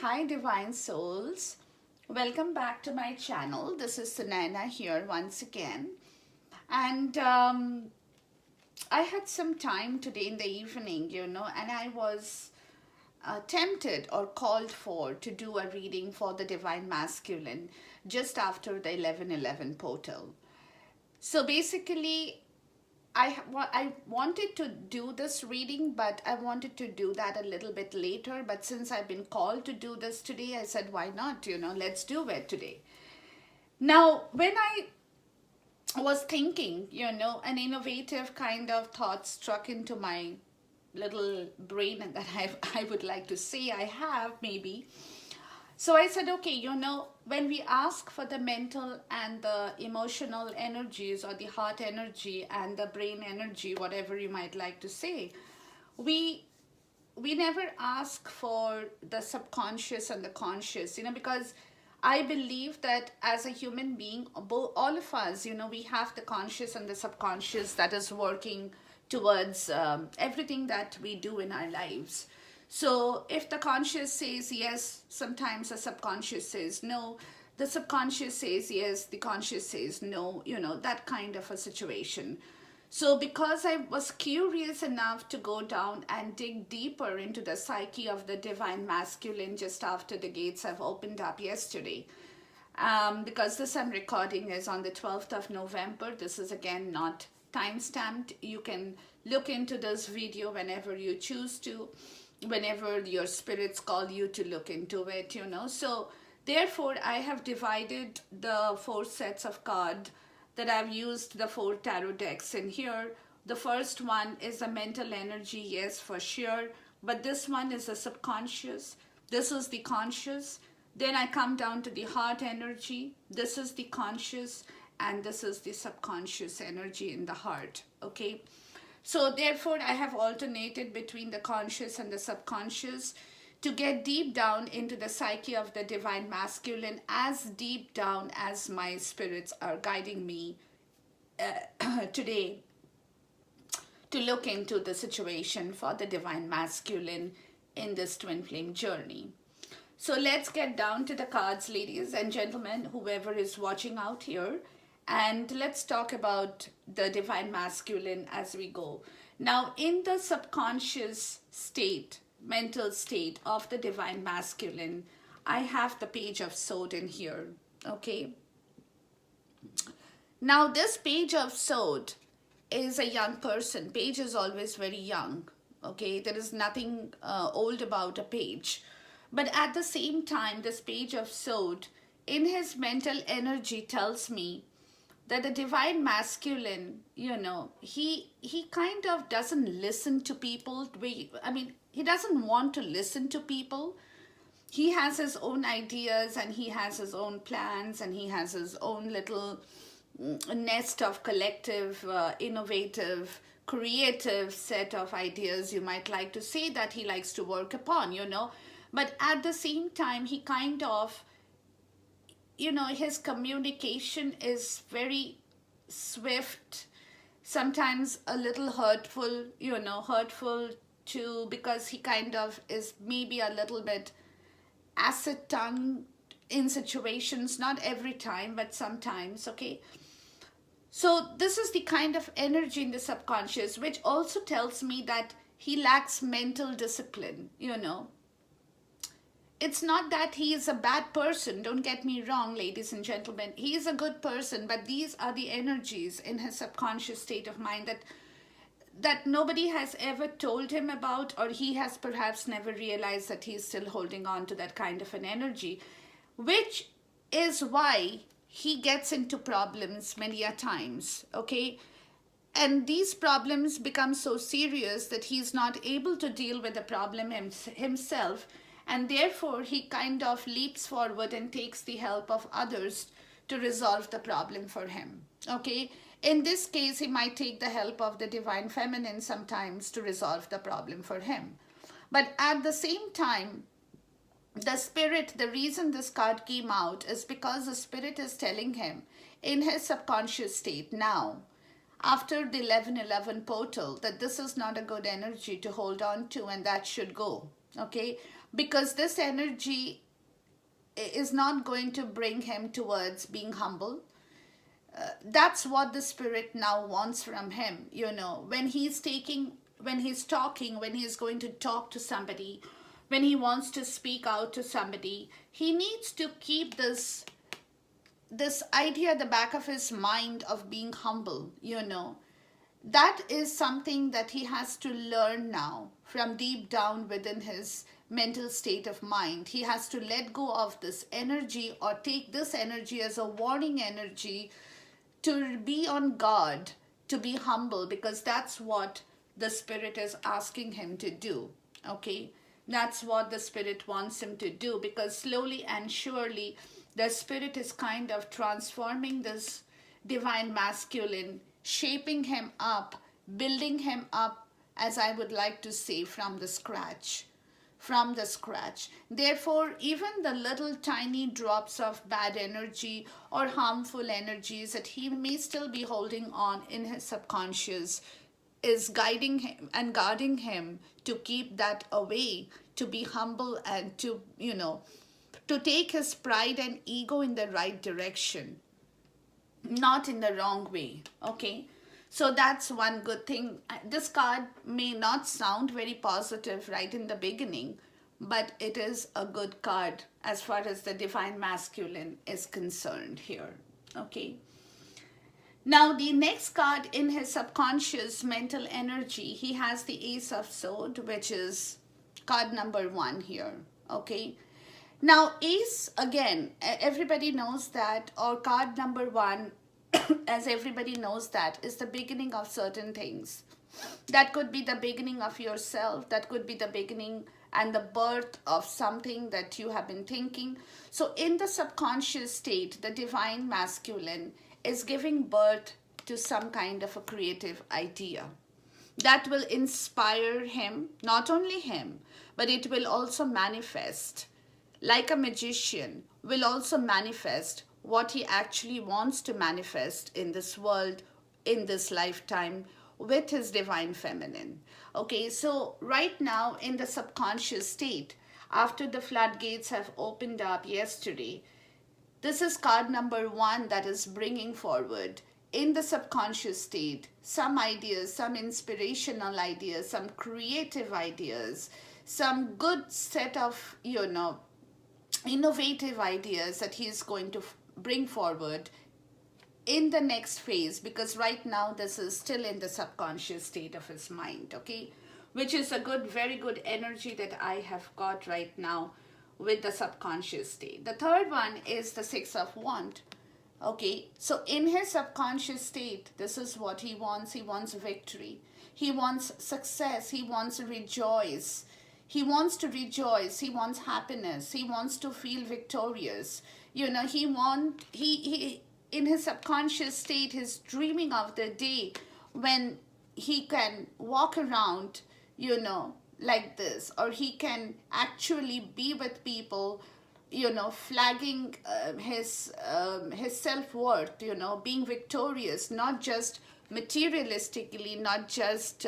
Hi divine souls, welcome back to my channel. This is Sunaina here once again, and I had some time today in the evening, and I was tempted or called for to do a reading for the divine masculine just after the 11:11 portal. So basically, I wanted to do this reading, but I wanted to do that a little bit later. But since I've been called to do this today, I said, why not? Let's do it today. Now, when I was thinking, an innovative kind of thought struck into my little brain that I would like to say I have maybe. So I said, okay, when we ask for the mental and the emotional energies or the heart energy and the brain energy, whatever you might like to say, we we never ask for the subconscious and the conscious, because I believe that as a human being, all of us, we have the conscious and the subconscious that is working towards everything that we do in our lives. So if the conscious says yes, sometimes the subconscious says no. The subconscious says yes, the conscious says no, that kind of a situation. So, because I was curious enough to go down and dig deeper into the psyche of the divine masculine just after the gates have opened up yesterday, because this I'm recording is on the 12th of November. This is again not time stamped. You can look into this video whenever you choose to, whenever your spirits call you to look into it, So, therefore, I have divided the four sets of cards that I've used the four tarot decks in here. The first one is a mental energy, yes, for sure. But this one is the subconscious. This is the conscious. Then I come down to the heart energy. This is the conscious. And this is the subconscious energy in the heart. Okay. So therefore, I have alternated between the conscious and the subconscious to get deep down into the psyche of the divine masculine, as deep down as my spirits are guiding me today to look into the situation for the divine masculine in this twin flame journey. So let's get down to the cards, ladies and gentlemen, whoever is watching out here, and let's talk about the divine masculine as we go. Now, in the subconscious state, mental state of the divine masculine, I have the page of sword in here. Okay. Now, this page of sword is a young person. Page is always very young. Okay. There is nothing old about a page. But at the same time, this page of sword in his mental energy tells me that the divine masculine, he kind of doesn't listen to people. He doesn't want to listen to people. He has his own ideas and he has his own plans and he has his own little nest of collective, innovative, creative set of ideas, you might like to say, that he likes to work upon, But at the same time, he kind of, his communication is very swift, sometimes a little hurtful, hurtful too, because he kind of is maybe a little bit acid tongue in situations, not every time, but sometimes, okay? So this is the kind of energy in the subconscious, which also tells me that he lacks mental discipline, It's not that he is a bad person, don't get me wrong, ladies and gentlemen. He is a good person, but these are the energies in his subconscious state of mind that nobody has ever told him about, or he has perhaps never realized that he's still holding on to that kind of an energy, which is why he gets into problems many a times, okay? And these problems become so serious that he's not able to deal with the problem himself, and therefore he kind of leaps forward and takes the help of others to resolve the problem for him, okay? In this case, he might take the help of the divine feminine sometimes to resolve the problem for him. But at the same time, the spirit, the reason this card came out is because the spirit is telling him in his subconscious state now, after the 11:11 portal, that this is not a good energy to hold on to and that should go, okay? because this energy is not going to bring him towards being humble. That's what the spirit now wants from him. When he's talking, when he's going to talk to somebody, when he wants to speak out to somebody, he needs to keep this idea at the back of his mind of being humble. That is something that he has to learn now from deep down within his mental state of mind. He has to let go of this energy, or take this energy as a warning energy, to be on guard, to be humble, because that's what the spirit is asking him to do. Okay? That's what the spirit wants him to do, because slowly and surely the spirit is kind of transforming this divine masculine, shaping him up, building him up, as I would like to say, from the scratch. From the scratch. Therefore, even the little tiny drops of bad energy or harmful energies that he may still be holding on in his subconscious is guiding him and guarding him to keep that away, to be humble, and to take his pride and ego in the right direction, not in the wrong way. Okay? So that's one good thing. This card may not sound very positive right in the beginning, but it is a good card as far as the divine masculine is concerned here. Okay. Now, the next card in his subconscious mental energy, he has the Ace of Swords, which is card number 1 here. Okay. Now, Ace, again, everybody knows that, or card number 1, as everybody knows, that is the beginning of certain things. That could be the beginning of yourself. That could be the beginning and the birth of something that you have been thinking. So in the subconscious state, the divine masculine is giving birth to some kind of a creative idea that will inspire him, not only him, but it will also manifest, like a magician, will also manifest what he actually wants to manifest in this world, in this lifetime, with his divine feminine. Okay, so right now in the subconscious state, after the floodgates have opened up yesterday, this is card number 1 that is bringing forward in the subconscious state some ideas, some inspirational ideas, some creative ideas, some good set of, innovative ideas that he is going to bring forward in the next phase, because right now this is still in the subconscious state of his mind. Okay, which is a good, very good energy that I have got right now with the subconscious state. The third one is the Six of Wands. Okay, so in his subconscious state, this is what he wants. He wants victory. He wants success. He wants to rejoice. He wants to rejoice. He wants happiness. He wants to feel victorious. He in his subconscious state, he's dreaming of the day when he can walk around, like this, or he can actually be with people, flagging his self-worth, being victorious, not just materialistically, not just,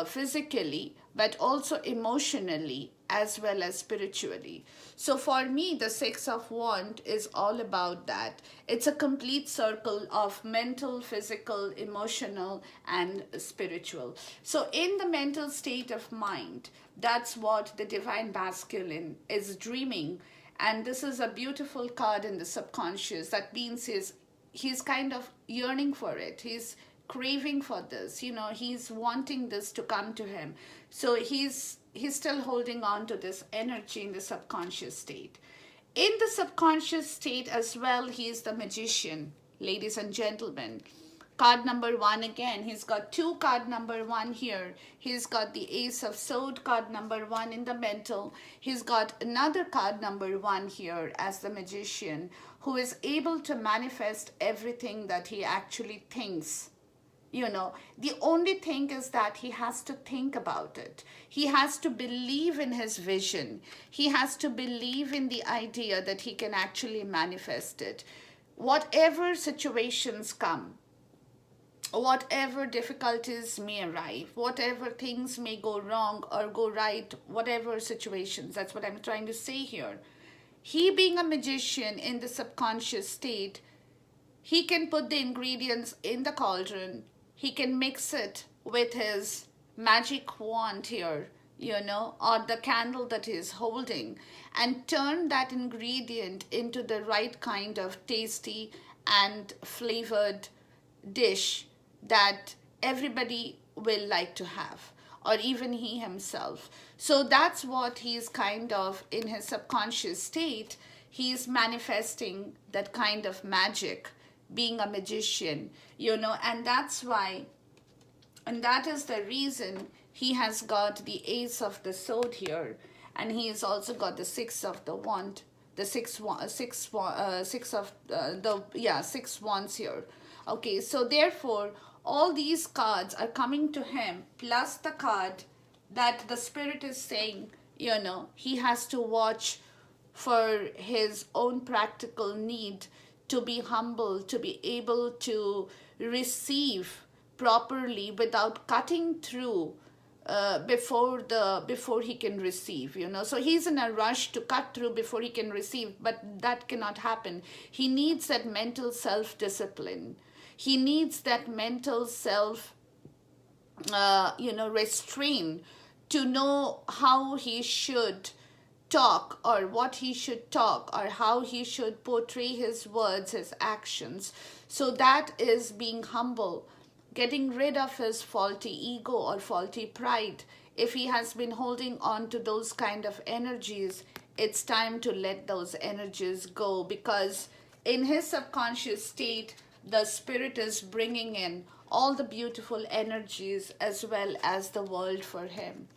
physically, but also emotionally as well as spiritually. So for me, the Six of Wands is all about that. It's a complete circle of mental, physical, emotional, and spiritual. So in the mental state of mind, that's what the divine masculine is dreaming. And this is a beautiful card in the subconscious. That means he's kind of yearning for it. He's craving for this. He's wanting this to come to him. So he's still holding on to this energy in the subconscious state. In the subconscious state as well, he is the magician, ladies and gentlemen. Card number 1 again. He's got 2 card number 1 here. He's got the Ace of Swords, card number 1 in the mental. He's got another card number 1 here as the magician, who is able to manifest everything that he actually thinks. The only thing is that he has to think about it. He has to believe in his vision. He has to believe in the idea that he can actually manifest it. Whatever situations come, whatever difficulties may arrive, whatever things may go wrong or go right, whatever situations, that's what I'm trying to say here. He, being a magician in the subconscious state, he can put the ingredients in the cauldron, he can mix it with his magic wand here, or the candle that he is holding, and turn that ingredient into the right kind of tasty and flavored dish that everybody will like to have, or even he himself. So that's what he's kind of in his subconscious state. He's manifesting that kind of magic, being a magician, and that's why, and that is the reason he has got the ace of the sword here, and he has also got the six of the wand, the six of the yeah, six wands here. Okay, so therefore all these cards are coming to him, plus the card that the spirit is saying, he has to watch for his own practical need, to be humble, to be able to receive properly without cutting through before he can receive. So he's in a rush to cut through before he can receive, but that cannot happen. He needs that mental self discipline, he needs that mental self restraint, to know how he should talk, or what he should talk, or how he should portray his words, his actions. So that is being humble, getting rid of his faulty ego or faulty pride. If he has been holding on to those kind of energies, it's time to let those energies go, because in his subconscious state, the spirit is bringing in all the beautiful energies as well as the world for him.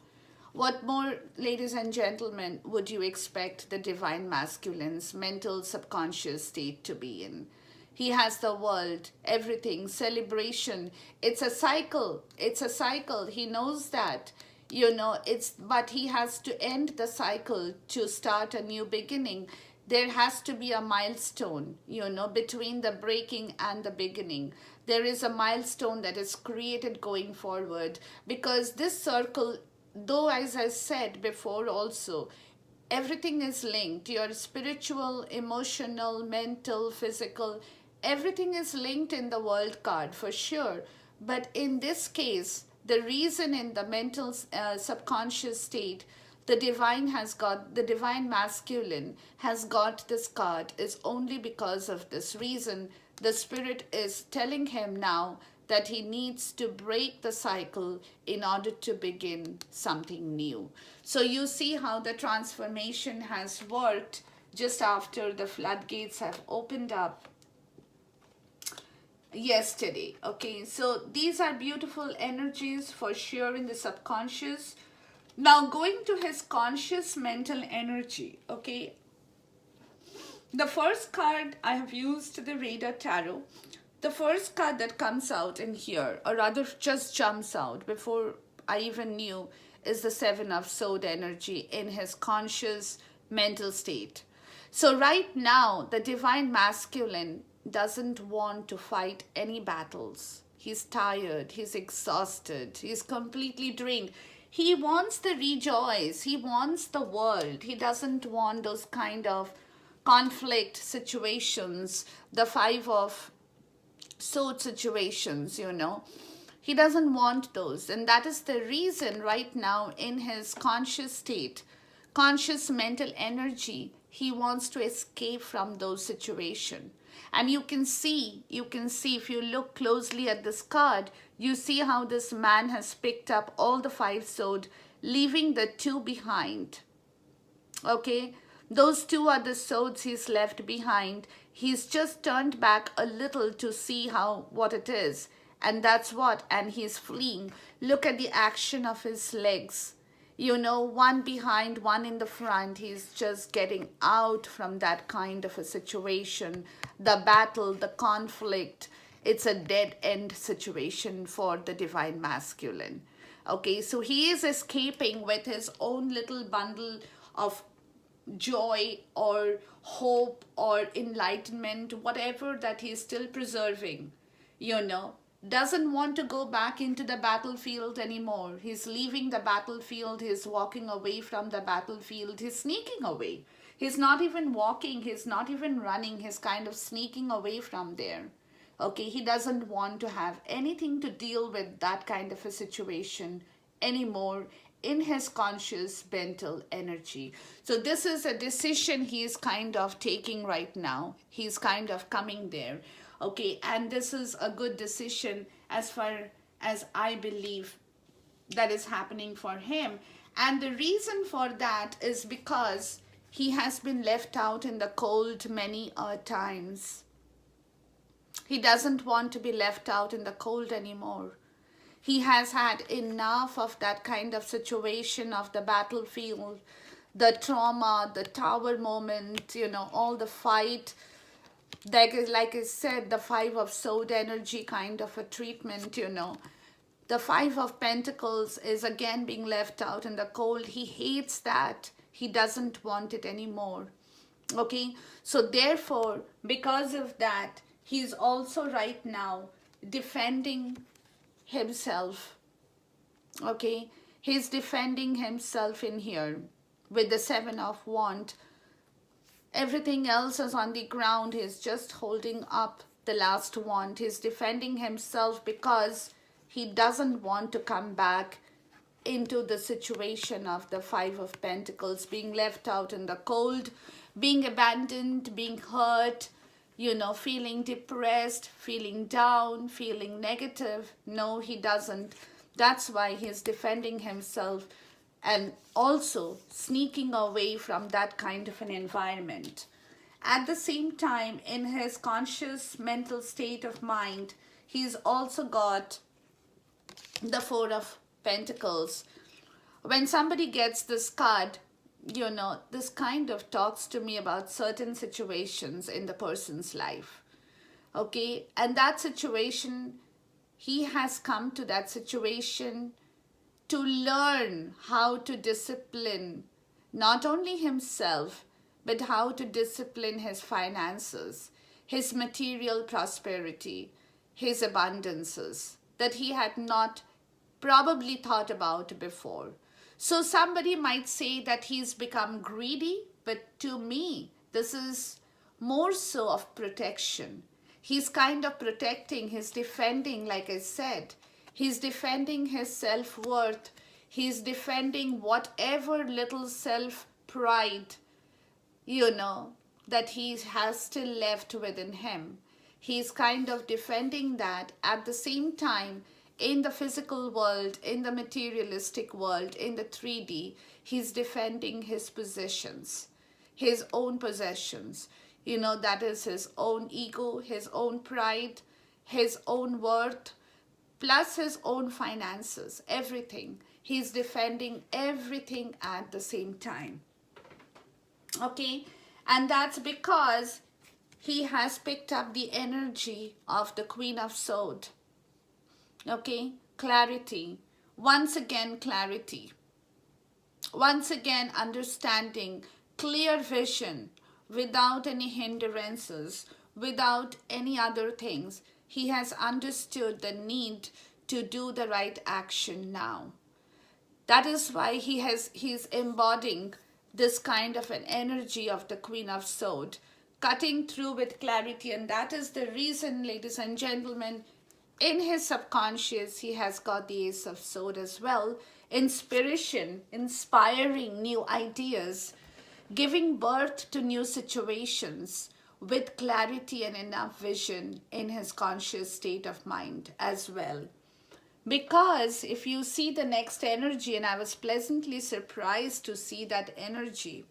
What more, ladies and gentlemen, would you expect the divine masculine's mental subconscious state to be in? He has the world, everything, celebration. It's a cycle. It's a cycle. He knows that. But he has to end the cycle to start a new beginning. There has to be a milestone, between the breaking and the beginning. There is a milestone that is created going forward, because this circle, though, as I said before also, everything is linked. Your spiritual, emotional, mental, physical, everything is linked in the world card for sure. But in this case, the reason in the mental subconscious state, the divine masculine has got this card, is only because of this reason. The spirit is telling him now that he needs to break the cycle in order to begin something new. So you see how the transformation has worked just after the floodgates have opened up yesterday. Okay, so these are beautiful energies for sure in the subconscious. Now going to his conscious mental energy. Okay, the first card I have used, the Radar Tarot. The first card that comes out in here, or rather just jumps out before I even knew, is the Seven of Swords energy in his conscious mental state. So right now, the divine masculine doesn't want to fight any battles. He's tired, he's exhausted, he's completely drained. He wants the rejoice, he wants the world. He doesn't want those kind of conflict situations, the Five of Swords situations, He doesn't want those. And that is the reason right now in his conscious state, conscious mental energy, he wants to escape from those situations. And you can see if you look closely at this card, you see how this man has picked up all the five swords, leaving the two behind. Okay, those two are the swords he's left behind. He's just turned back a little to see what it is. And that's what, and he's fleeing. Look at the action of his legs. One behind, one in the front. He's just getting out from that kind of a situation. The battle, the conflict, it's a dead end situation for the divine masculine. Okay, so he is escaping with his own little bundle of joy or hope or enlightenment, whatever that he is still preserving, doesn't want to go back into the battlefield anymore. He's leaving the battlefield, he's walking away from the battlefield, he's sneaking away. He's not even walking, he's not even running, he's kind of sneaking away from there. Okay, he doesn't want to have anything to deal with that kind of a situation anymore in his conscious mental energy. So this is a decision he is kind of taking right now. He's kind of coming there. Okay, and this is a good decision as far as I believe that is happening for him. And the reason for that is because he has been left out in the cold many times. He doesn't want to be left out in the cold anymore. He has had enough of that kind of situation of the battlefield, the trauma, the tower moment, all the fight. Like I said, the Five of Sword energy kind of a treatment, The Five of Pentacles is again being left out in the cold. He hates that. He doesn't want it anymore. Okay, so therefore, because of that, he's also right now defending himself. Okay, he's defending himself in here with the Seven of Wands. Everything else is on the ground. He's just holding up the last wand. He's defending himself because he doesn't want to come back into the situation of the Five of Pentacles, being left out in the cold, being abandoned, being hurt, feeling depressed, feeling down, feeling negative. No, he doesn't. That's why he's defending himself and also sneaking away from that kind of an environment. At the same time, in his conscious mental state of mind, he's also got the Four of Pentacles. When somebody gets this card, this kind of talks to me about certain situations in the person's life. Okay, and that situation, he has come to that situation to learn how to discipline not only himself, but how to discipline his finances, his material prosperity, his abundances that he had not probably thought about before. So somebody might say that he's become greedy, but to me, this is more so of protection. He's kind of protecting, he's defending, like I said, he's defending his self-worth, he's defending whatever little self-pride, that he has still left within him. He's kind of defending that. At the same time, in the physical world, in the materialistic world, in the 3D, he's defending his possessions, his own possessions. That is his own ego, his own pride, his own worth, plus his own finances, everything. He's defending everything at the same time. Okay, and that's because he has picked up the energy of the Queen of Swords. Okay, clarity. Once again, clarity. Once again, understanding, clear vision, without any hindrances, without any other things. He has understood the need to do the right action now. That is why he's embodying this kind of an energy of the Queen of Swords, cutting through with clarity. And that is the reason, ladies and gentlemen, in his subconscious, he has got the Ace of Swords as well. Inspiration, inspiring new ideas, giving birth to new situations with clarity and enough vision in his conscious state of mind as well. Because if you see the next energy, and I was pleasantly surprised to see that energy,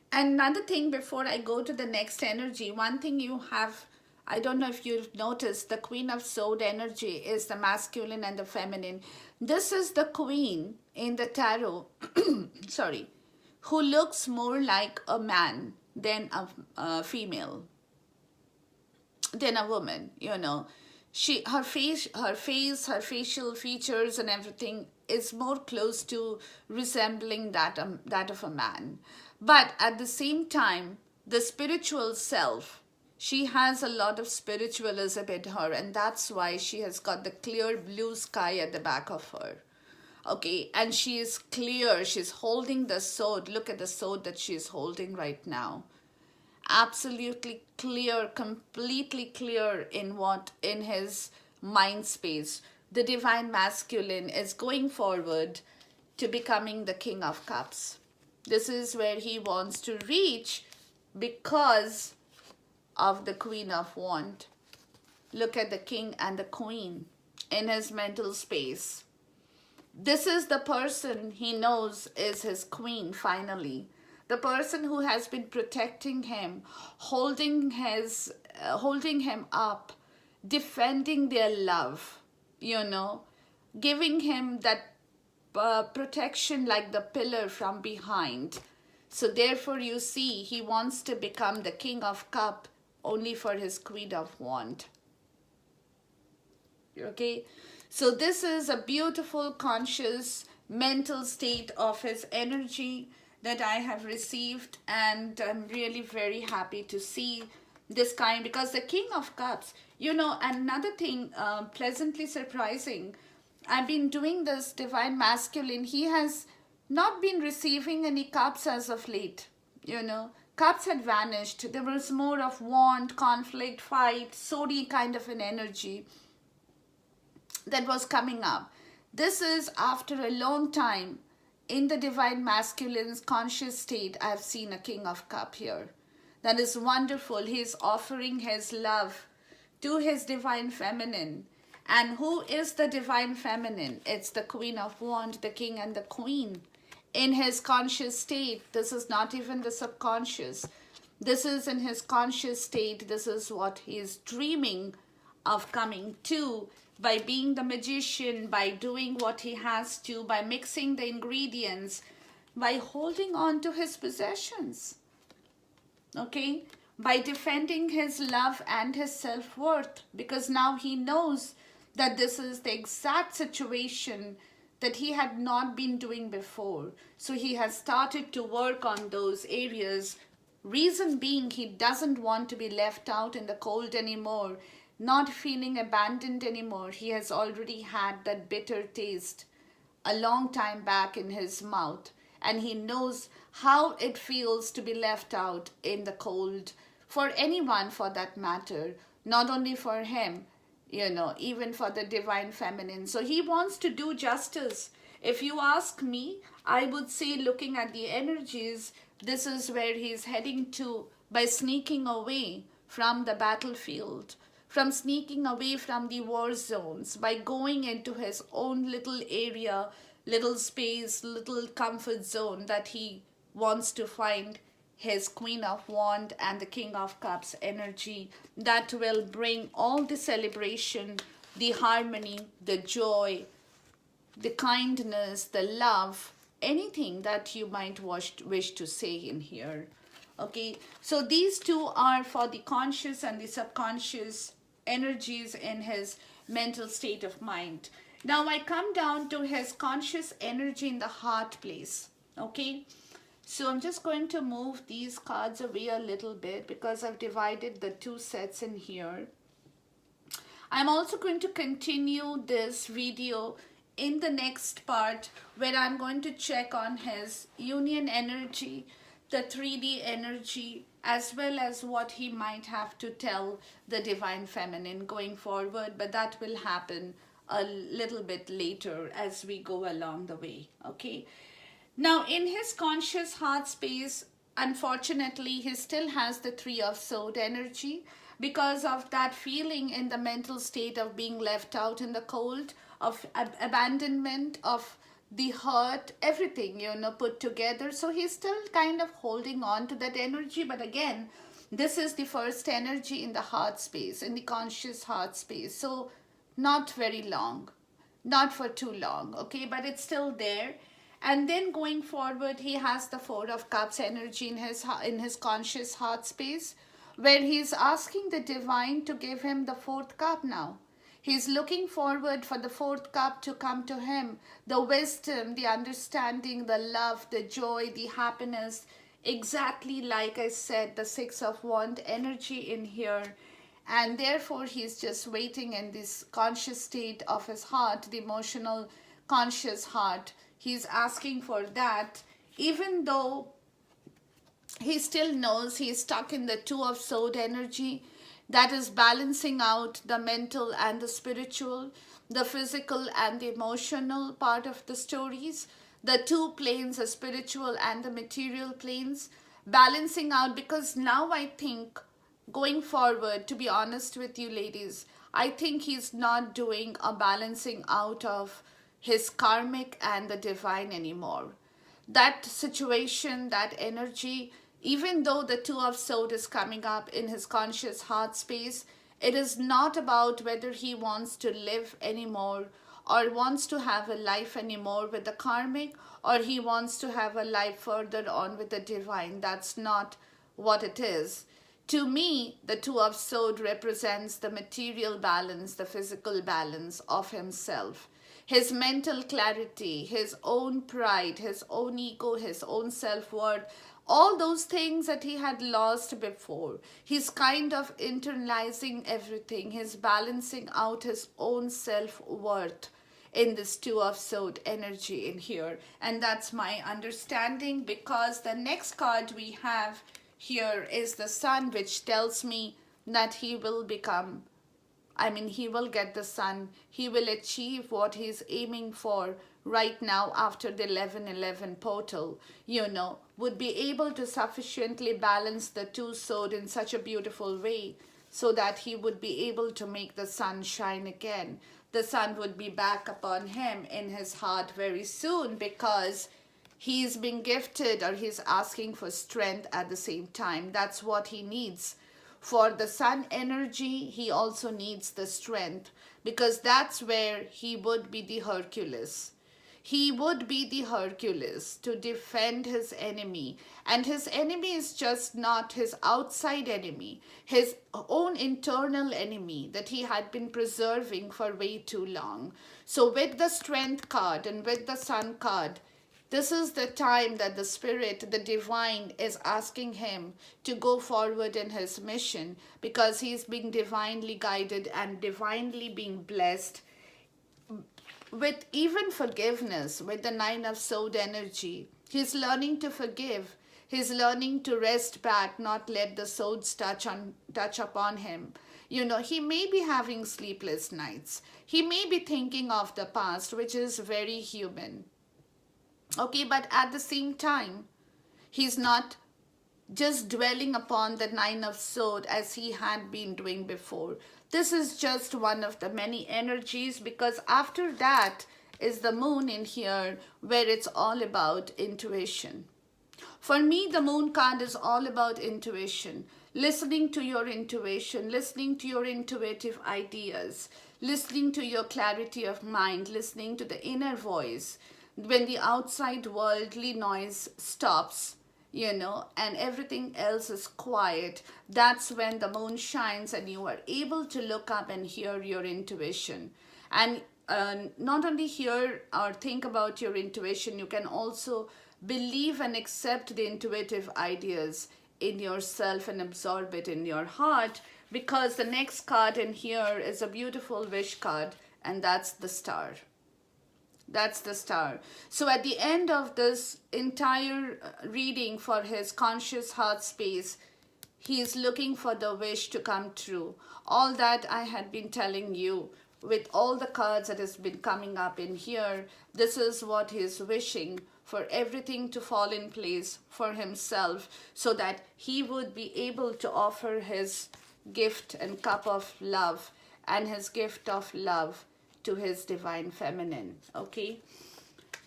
Another thing before I go to the next energy, one thing you have, I don't know if you've noticed, the Queen of Swords energy is the masculine and the feminine. This is the queen in the tarot, sorry, who looks more like a man than a female, than a woman, her face, her facial features and everything is more close to resembling that of a man. But at the same time, the spiritual self, She has a lot of spiritualism in her, and that's why she has got the clear blue sky at the back of her. Okay, and she is clear. She's holding the sword. Look at the sword that she is holding right now. Absolutely clear, completely clear in his mind space. The divine masculine is going forward to becoming the King of Cups. This is where he wants to reach because of the Queen of Wands. Look at the King and the Queen in his mental space. This is the person he knows is his queen finally. The person who has been protecting him, holding him up, defending their love, giving him that protection like the pillar from behind. So therefore you see he wants to become the King of Cup only for his Queen of Wand. Okay, so this is a beautiful conscious mental state of his energy that I have received, and I'm really very happy to see this kind, because the King of Cups, another thing pleasantly surprising, I've been doing this divine masculine. He has not been receiving any cups as of late. Cups had vanished. There was more of want, conflict, fight, sorry kind of an energy that was coming up. This is after a long time in the divine masculine's conscious state. I've seen a King of Cup here. That is wonderful. He's offering his love to his divine feminine. And who is the divine feminine? It's the Queen of Wands, the King and the Queen. In his conscious state, this is not even the subconscious. This is in his conscious state. This is what he is dreaming of coming to, by being the magician, by doing what he has to, by mixing the ingredients, by holding on to his possessions. Okay? By defending his love and his self-worth, because now he knows that this is the exact situation that he had not been doing before. So he has started to work on those areas. Reason being, he doesn't want to be left out in the cold anymore, not feeling abandoned anymore. He has already had that bitter taste a long time back in his mouth, and he knows how it feels to be left out in the cold, for anyone for that matter, not only for him, even for the divine feminine. So he wants to do justice. If you ask me, I would say, looking at the energies, this is where he's heading to, by sneaking away from the battlefield, from sneaking away from the war zones, by going into his own little area, little space, little comfort zone, that he wants to find his Queen of Wands and the King of Cups energy that will bring all the celebration, the harmony, the joy, the kindness, the love, anything that you might wish to say in here. Okay, so these two are for the conscious and the subconscious energies in his mental state of mind. Now I come down to his conscious energy in the heart place. Okay, so I'm just going to move these cards away a little bit because I've divided the two sets in here. I'm also going to continue this video in the next part, where I'm going to check on his union energy, the 3D energy, as well as what he might have to tell the divine feminine going forward. But that will happen a little bit later as we go along the way. Okay. Now, in his conscious heart space, unfortunately, he still has the 3 of Swords energy because of that feeling in the mental state of being left out in the cold, of abandonment, of the hurt, everything, put together. So he's still kind of holding on to that energy. But again, this is the first energy in the heart space, in the conscious heart space. So not very long, not for too long, okay? But it's still there. And then going forward, he has the 4 of Cups energy in his conscious heart space, where he's asking the divine to give him the 4th cup now. He's looking forward for the 4th cup to come to him. The wisdom, the understanding, the love, the joy, the happiness, exactly like I said, the Six of Wands energy in here. And therefore, he's just waiting in this conscious state of his heart, the emotional conscious heart. He's asking for that, even though he still knows he's stuck in the Two of Sword energy that is balancing out the mental and the spiritual, the physical and the emotional part of the stories, the two planes, the spiritual and the material planes, balancing out. Because now I think, going forward, to be honest with you, ladies, I think he's not doing a balancing out of his karmic and the divine anymore. That situation, that energy, even though the Two of Swords is coming up in his conscious heart space, it is not about whether he wants to live anymore or wants to have a life anymore with the karmic, or he wants to have a life further on with the divine. That's not what it is. To me, the Two of Swords represents the material balance, the physical balance of himself, his mental clarity, his own pride, his own ego, his own self worth, all those things that he had lost before. He's kind of internalizing everything, he's balancing out his own self worth in this Two of Swords energy in here. And that's my understanding, because the next card we have here is the Sun, which tells me that he will become, he will get the Sun. He will achieve what he's aiming for right now after the 11/11 portal, would be able to sufficiently balance the two swords in such a beautiful way so that he would be able to make the sun shine again. The sun would be back upon him in his heart very soon, because he's been gifted, or he's asking for strength at the same time. That's what he needs. For the sun energy, he also needs the strength, because that's where he would be the Hercules. He would be the Hercules to defend his enemy. And his enemy is just not his outside enemy, his own internal enemy that he had been preserving for way too long. So, with the Strength card and with the Sun card, this is the time that the Spirit, the Divine, is asking him to go forward in his mission, because he's being divinely guided and divinely being blessed with even forgiveness, with the Nine of Sword energy. He's learning to forgive. He's learning to rest back, not let the swords touch upon him. He may be having sleepless nights. He may be thinking of the past, which is very human. Okay, but at the same time, he's not just dwelling upon the Nine of Swords as he had been doing before. This is just one of the many energies, because after that is the Moon in here, where it's all about intuition. For me, the Moon card is all about intuition, listening to your intuition, listening to your intuitive ideas, listening to your clarity of mind, listening to the inner voice. When the outside worldly noise stops, and everything else is quiet, that's when the moon shines and you are able to look up and hear your intuition. And not only hear or think about your intuition, you can also believe and accept the intuitive ideas in yourself and absorb it in your heart, because the next card in here is a beautiful wish card, and that's the Star. That's the Star. So at the end of this entire reading for his conscious heart space, he is looking for the wish to come true. All that I had been telling you, with all the cards that has been coming up in here, this is what he is wishing for, everything to fall in place for himself, so that he would be able to offer his gift and cup of love, and his gift of love to his divine feminine. Okay,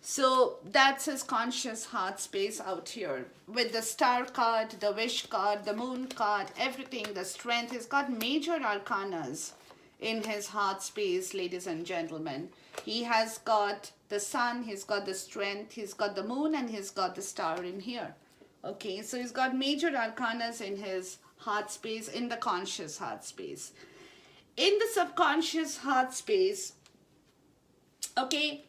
so that's his conscious heart space out here, with the Star card, the Wish card, the Moon card, everything, the Strength. He's got major arcanas in his heart space, ladies and gentlemen. He has got the Sun, he's got the Strength, he's got the Moon, and he's got the Star in here. Okay, so he's got major arcanas in his heart space, in the conscious heart space. In the subconscious heart space, okay,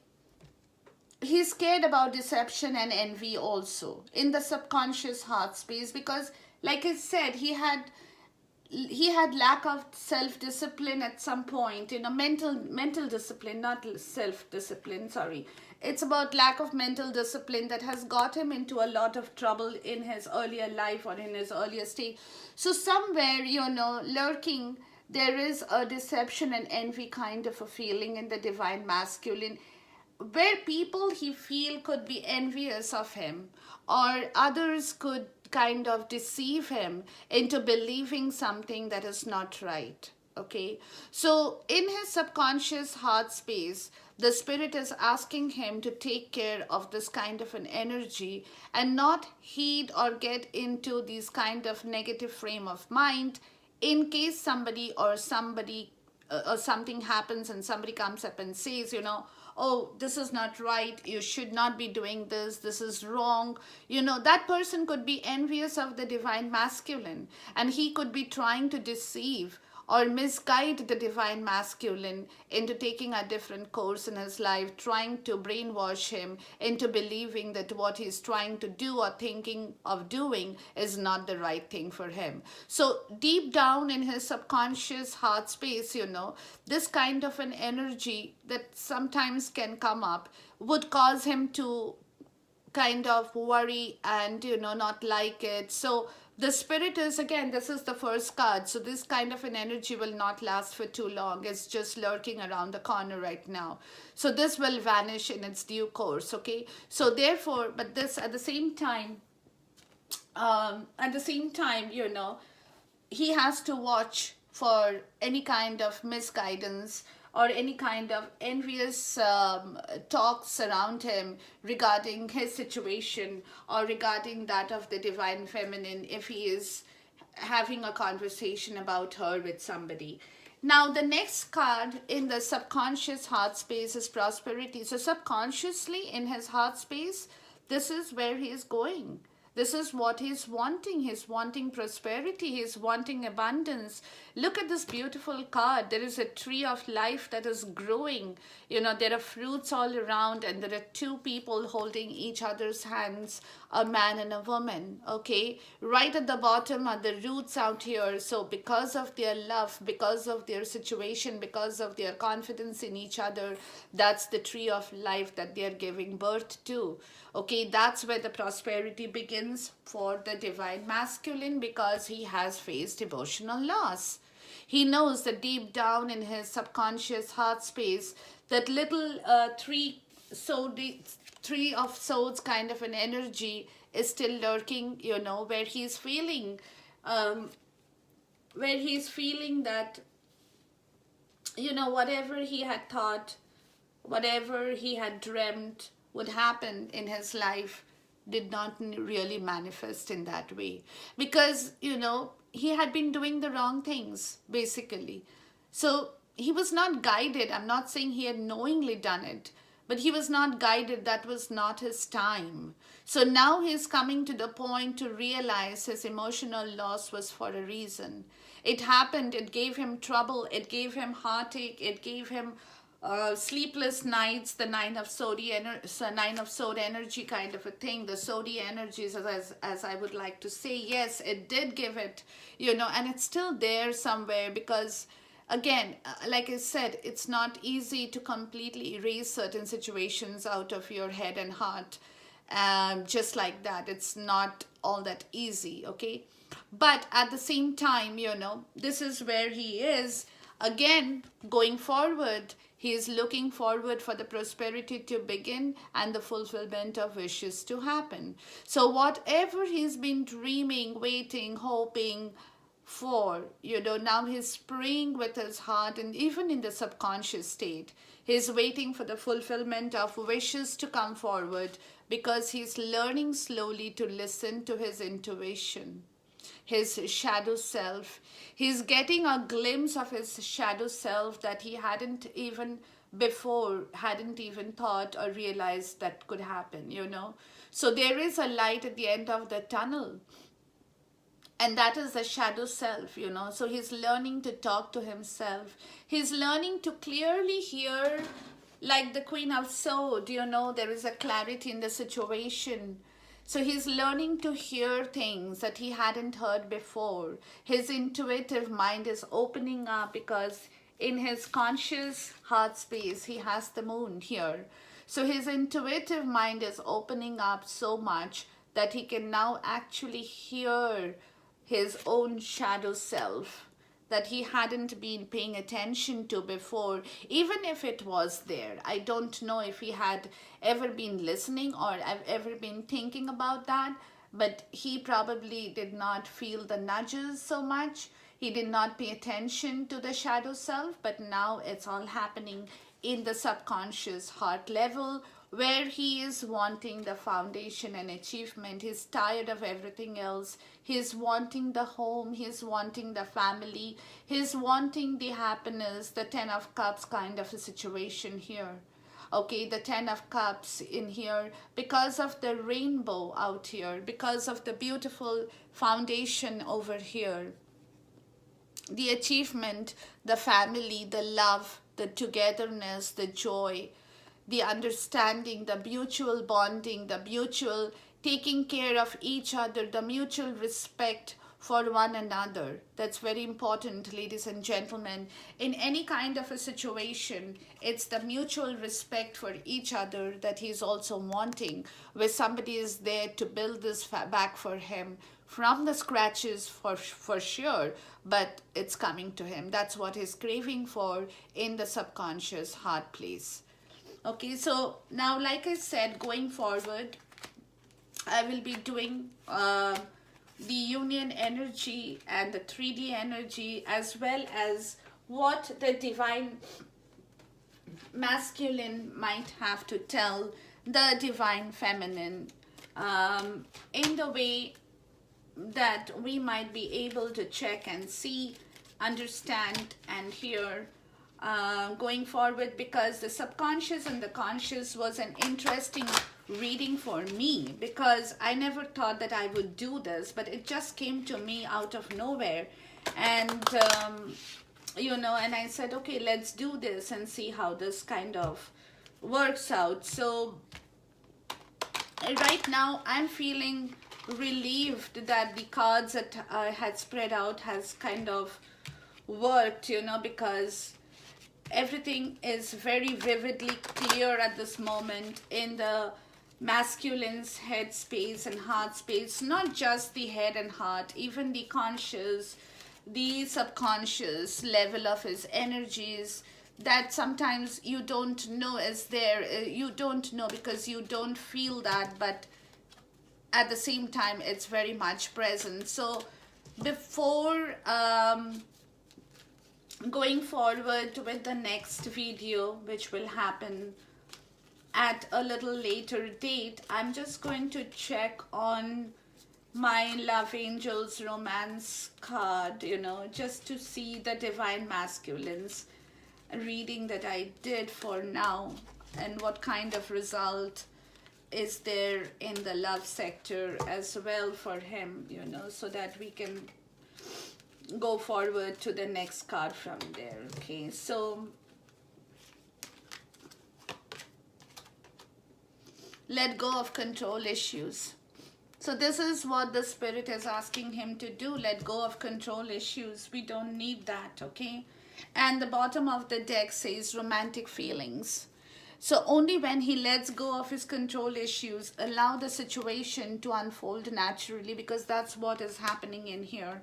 he's scared about deception and envy also in the subconscious heart space, because like I said, he had lack of self discipline at some point, mental discipline, not self discipline, sorry. It's about lack of mental discipline that has got him into a lot of trouble in his earlier life or in his earlier stage. So somewhere, lurking, there is a deception and envy kind of a feeling in the divine masculine, where people he feel could be envious of him, or others could kind of deceive him into believing something that is not right. Okay, so in his subconscious heart space, the spirit is asking him to take care of this kind of an energy and not heed or get into these kind of negative frame of mind, in case somebody or something happens and somebody comes up and says, oh, this is not right, you should not be doing this is wrong. That person could be envious of the divine masculine, and he could be trying to deceive or misguide the divine masculine into taking a different course in his life, trying to brainwash him into believing that what he's trying to do or thinking of doing is not the right thing for him. So deep down in his subconscious heart space, this kind of an energy that sometimes can come up would cause him to kind of worry and not like it. So the spirit is, again, this is the first card, so this kind of an energy will not last for too long. It's just lurking around the corner right now, so this will vanish in its due course. Okay, so therefore, but this at the same time, he has to watch for any kind of misguidance or any kind of envious talks around him regarding his situation or regarding that of the divine feminine, if he is having a conversation about her with somebody. Now, the next card in the subconscious heart space is prosperity. So, subconsciously in his heart space, this is where he is going. This is what he's wanting. He's wanting prosperity. He's wanting abundance. Look at this beautiful card. There is a tree of life that is growing. There are fruits all around, and there are two people holding each other's hands, a man and a woman. Okay, right at the bottom are the roots out here. So because of their love, because of their situation, because of their confidence in each other, that's the tree of life that they are giving birth to. Okay, that's where the prosperity begins for the divine masculine, because he has faced emotional loss. He knows that deep down in his subconscious heart space, that little three of swords kind of an energy is still lurking, where he's feeling, that, whatever he had thought, whatever he had dreamt would happen in his life did not really manifest in that way, because he had been doing the wrong things basically. So he was not guided. I'm not saying he had knowingly done it, but he was not guided. That was not his time. So now he's coming to the point to realize his emotional loss was for a reason. It happened, it gave him trouble, it gave him heartache, it gave him sleepless nights, the nine of sword energy kind of a thing. The Sodi energies, as I would like to say, yes, it did give it, and it's still there somewhere, because again, like I said, it's not easy to completely erase certain situations out of your head and heart. Just like that, it's not all that easy. Okay, but at the same time, this is where he is. Again, going forward, he is looking forward for the prosperity to begin and the fulfillment of wishes to happen. So whatever he's been dreaming, waiting, hoping for, now he's praying with his heart, and even in the subconscious state, he's waiting for the fulfillment of wishes to come forward, because he's learning slowly to listen to his intuition, his shadow self. He's getting a glimpse of his shadow self that he hadn't even thought or realized that could happen. So there is a light at the end of the tunnel, and that is the shadow self. So he's learning to talk to himself. He's learning to clearly hear Like the Queen of Swords, you know, there is a clarity in the situation. So he's learning to hear things that he hadn't heard before. His intuitive mind is opening up because in his conscious heart space, he has the moon here. So his intuitive mind is opening up so much that he can now actually hear his own shadow self that he hadn't been paying attention to before, even if it was there. I don't know if he had ever been listening or ever been thinking about that, but he probably did not feel the nudges so much. He did not pay attention to the shadow self, but now it's all happening in the subconscious heart level where he is wanting the foundation and achievement. He's tired of everything else. He's wanting the home, he's wanting the family, he's wanting the happiness, the 10 of cups kind of a situation here. Okay, the 10 of cups in here, because of the rainbow out here, because of the beautiful foundation over here, the achievement, the family, the love, the togetherness, the joy, the understanding, the mutual bonding, the mutual taking care of each other, the mutual respect for one another. That's very important, ladies and gentlemen. In any kind of a situation, it's the mutual respect for each other that he's also wanting, where somebody is there to build this back for him from the scratches for sure, but it's coming to him. That's what he's craving for in the subconscious heart place. Okay, so now, like I said, going forward, I will be doing the union energy and the 3D energy, as well as what the divine masculine might have to tell the divine feminine, in the way that we might be able to check and see, understand, and hear going forward, because the subconscious and the conscious was an interesting reading for me, because I never thought that I would do this, but it just came to me out of nowhere. And you know, and I said, okay, let's do this and see how this kind of works out. So right now I'm feeling relieved that the cards that I had spread out has kind of worked, you know, because everything is very vividly clear at this moment in the masculine's head space and heart space, not just the head and heart, even the conscious, the subconscious level of his energies that sometimes you don't know is there. You don't know because you don't feel that, but at the same time it's very much present. So before going forward with the next video, which will happen at a little later date, I'm just going to check on my love angels romance card, you know, just to see the divine masculines reading that I did for now, and what kind of result is there in the love sector as well for him, you know, so that we can go forward to the next card from there. Okay, so let go of control issues. So this is what the spirit is asking him to do. Let go of control issues. We don't need that, okay? And the bottom of the deck says romantic feelings. So only when he lets go of his control issues, allow the situation to unfold naturally, because that's what is happening in here.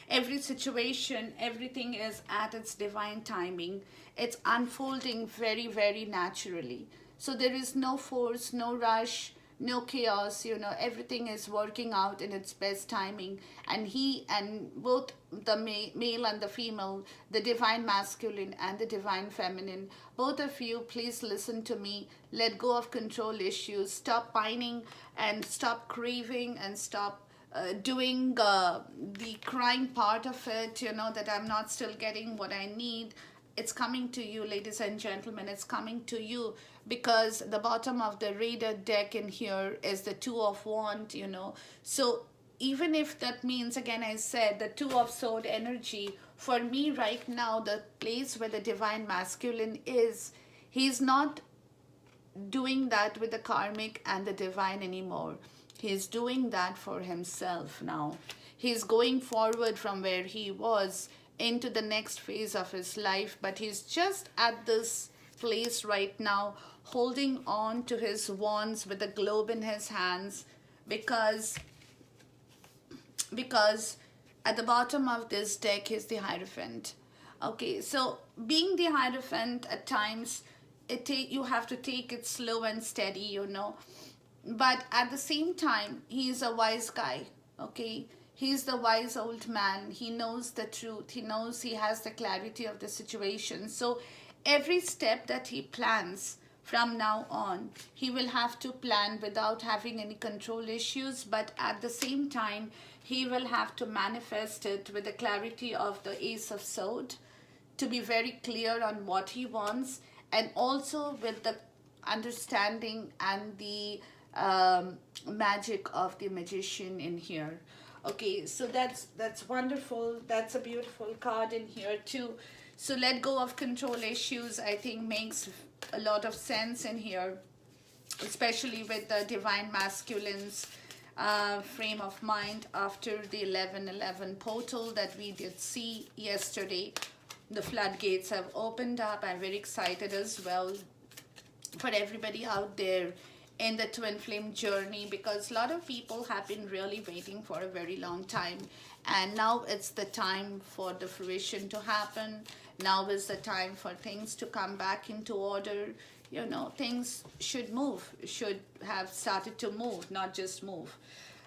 Every situation, everything is at its divine timing. It's unfolding very, very naturally. So there is no force, no rush, no chaos, you know, everything is working out in its best timing. And he and both the male and the female, the divine masculine and the divine feminine, both of you, please listen to me. Let go of control issues. Stop pining and stop craving and stop doing the crying part of it, you know, that I'm not still getting what I need. It's coming to you, ladies and gentlemen. It's coming to you, because the bottom of the Raider deck in here is the Two of Wands, you know. So even if that means, again, I said the Two of Sword energy, for me right now, the place where the divine masculine is, he's not doing that with the karmic and the divine anymore. He's doing that for himself now. He's going forward from where he was into the next phase of his life, but he's just at this place right now, holding on to his wands with the globe in his hands, because because at the bottom of this deck is the Hierophant. Okay, so being the Hierophant, at times you have to take it slow and steady, but at the same time, he is a wise guy. Okay, he's the wise old man. He knows the truth. He knows, he has the clarity of the situation. So every step that he plans from now on, he will have to plan without having any control issues, but at the same time, he will have to manifest it with the clarity of the Ace of Swords, to be very clear on what he wants, and also with the understanding and the magic of the Magician in here. Okay, so that's wonderful. That's a beautiful card in here too. So let go of control issues, I think, makes a lot of sense in here, especially with the Divine Masculine's frame of mind after the 11/11 portal that we did see yesterday. The floodgates have opened up. I'm very excited as well for everybody out there in the twin flame journey, because a lot of people have been really waiting for a very long time, and now it's the time for the fruition to happen. Now is the time for things to come back into order. Things should move, should have started to move, not just move.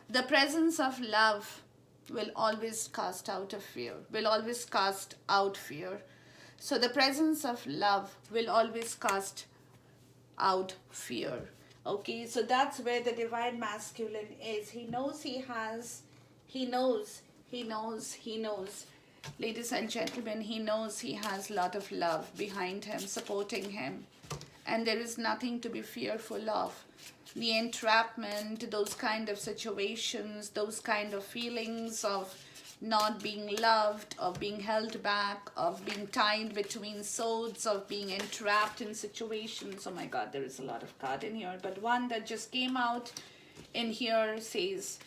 The presence of love will always cast out of fear, will always cast out fear. So the presence of love will always cast out fear. Okay, so that's where the Divine Masculine is. He knows he knows. Ladies and gentlemen, he knows he has a lot of love behind him, supporting him. And there is nothing to be fearful of. The entrapment, those kind of situations, those kind of feelings of not being loved, of being held back, of being tied between swords, of being entrapped in situations. Oh my God, there is a lot of card in here. But one that just came out in here says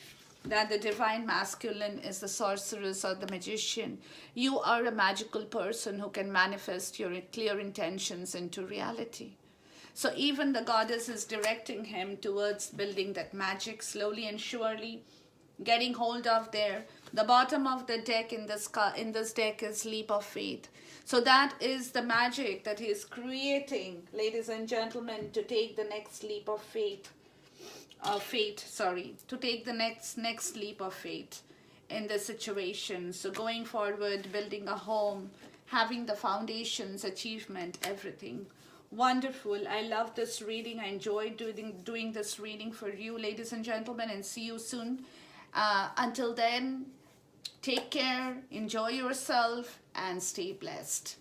that the Divine Masculine is the sorceress or the magician. You are a magical person who can manifest your clear intentions into reality. So even the goddess is directing him towards building that magic slowly and surely, getting hold of there. The bottom of the deck in this deck is Leap of Faith. So that is the magic that he is creating, ladies and gentlemen, to take the next leap of faith. To take the next leap of faith in the situation. So going forward, building a home, having the foundations, achievement, everything. Wonderful. I love this reading. I enjoyed doing this reading for you, ladies and gentlemen, and see you soon. Until then, take care, enjoy yourself, and stay blessed.